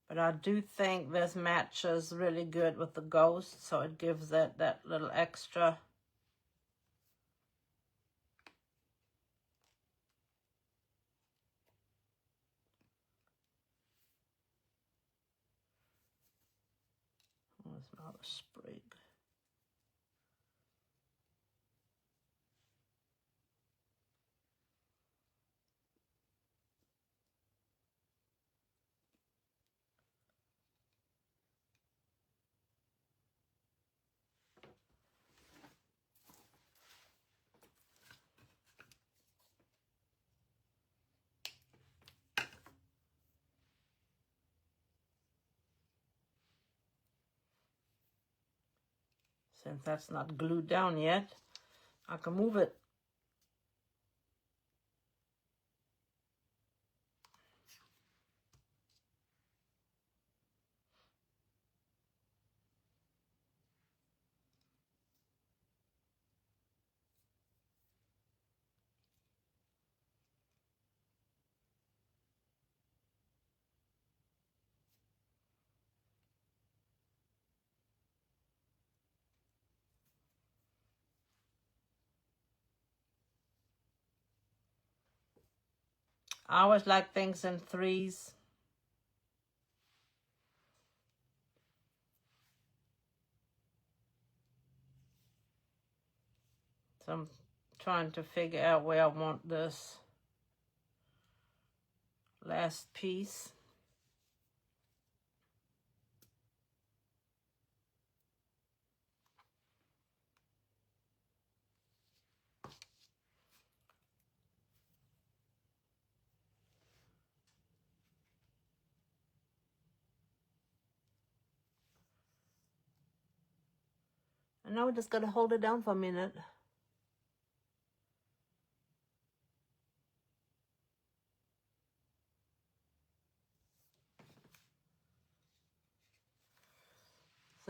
But I do think this matches really good with the ghost, so it gives that little extra. Oh, it's not a sprig. Since that's not glued down yet, I can move it. I always like things in 3s. So I'm trying to figure out where I want this last piece. And now we're just going to hold it down for a minute.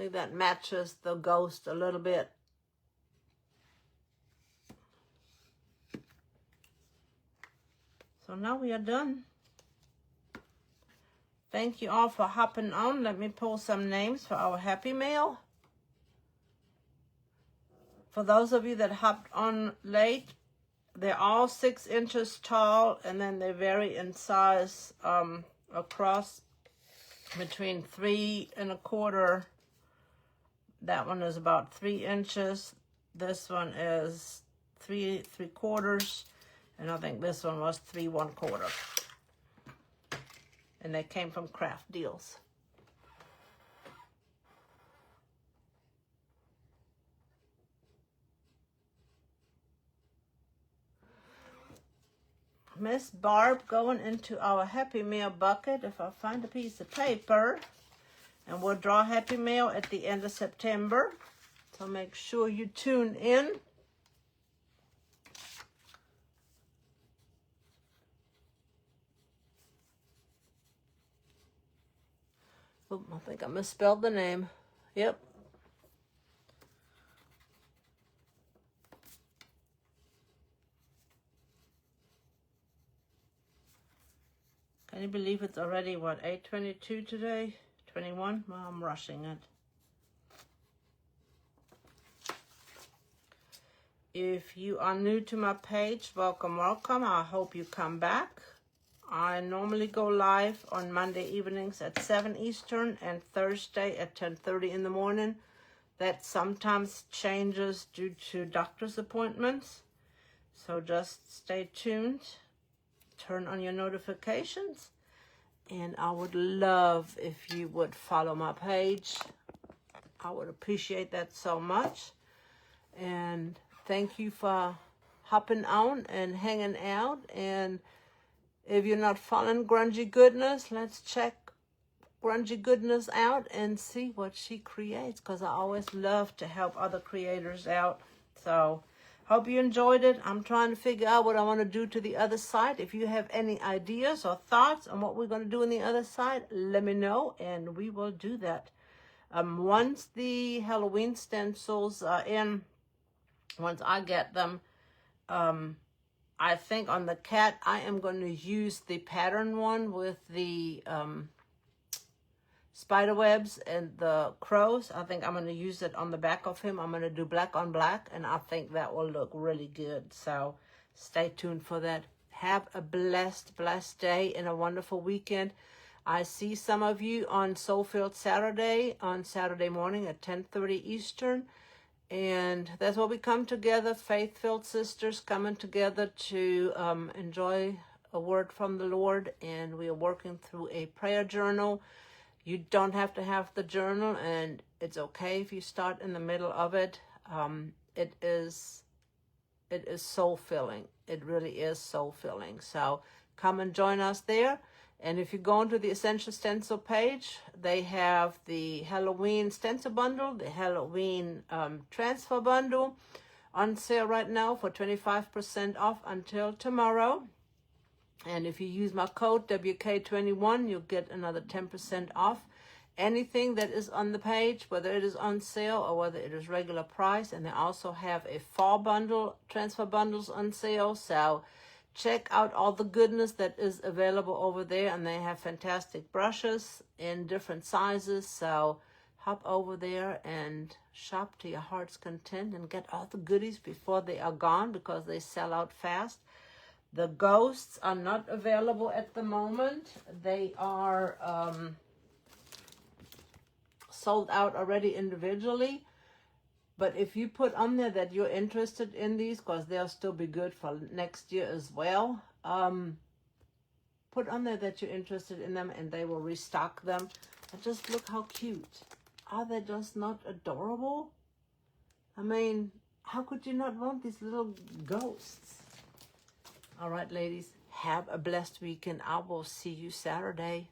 See, that matches the ghost a little bit. So now we are done. Thank you all for hopping on. Let me pull some names for our Happy Mail. For those of you that hopped on late, they're all 6 inches tall, and then they vary in size across between 3 1/4. That one is about 3 inches. This one is 3 3/4, and I think this one was 3 1/4. And they came from Craft Deals. Miss Barb going into our Happy Mail bucket, if I find a piece of paper. And we'll draw Happy Mail at the end of September. So make sure you tune in. Oh, I think I misspelled the name. Yep. Can you believe it's already, what, 8:22 today? 21? Well, I'm rushing it. If you are new to my page, welcome, welcome. I hope you come back. I normally go live on Monday evenings at 7 Eastern and Thursday at 10:30 in the morning. That sometimes changes due to doctor's appointments. So just stay tuned. Turn on your notifications. And I would love if you would follow my page. I would appreciate that so much. And thank you for hopping on and hanging out. And if you're not following Grungy Goodness, let's check Grungy Goodness out and see what she creates, because I always love to help other creators out. So hope you enjoyed it. I'm trying to figure out what I want to do to the other side. If you have any ideas or thoughts on what we're going to do on the other side, let me know and we will do that. Once the Halloween stencils are in, once I get them, I think on the cat, I am going to use the pattern one with the spider webs and the crows. I think I'm going to use it on the back of him. I'm going to do black on black, and I think that will look really good. So stay tuned for that. Have a blessed day and a wonderful weekend. I see some of you on Soulfilled Saturday, on Saturday morning at 10:30 Eastern. And that's where we come together, faith-filled sisters coming together to enjoy a word from the Lord. And we are working through a prayer journal. You don't have to have the journal, and it's okay if you start in the middle of it. It is soul-filling. It really is soul-filling. So come and join us there. And if you go into the Essential Stencil page, they have the Halloween stencil bundle, the Halloween transfer bundle on sale right now for 25% off until tomorrow. And if you use my code WK21, you'll get another 10% off anything that is on the page, whether it is on sale or whether it is regular price. And they also have a fall bundle, transfer bundles on sale. So check out all the goodness that is available over there. And they have fantastic brushes in different sizes. So hop over there and shop to your heart's content and get all the goodies before they are gone, because they sell out fast. The ghosts are not available at the moment. They are sold out already individually. But if you put on there that you're interested in these, because they'll still be good for next year as well, put on there that you're interested in them and they will restock them. And just look how cute. Are they just not adorable? I mean, how could you not want these little ghosts? All right, ladies, have a blessed weekend. I will see you Saturday.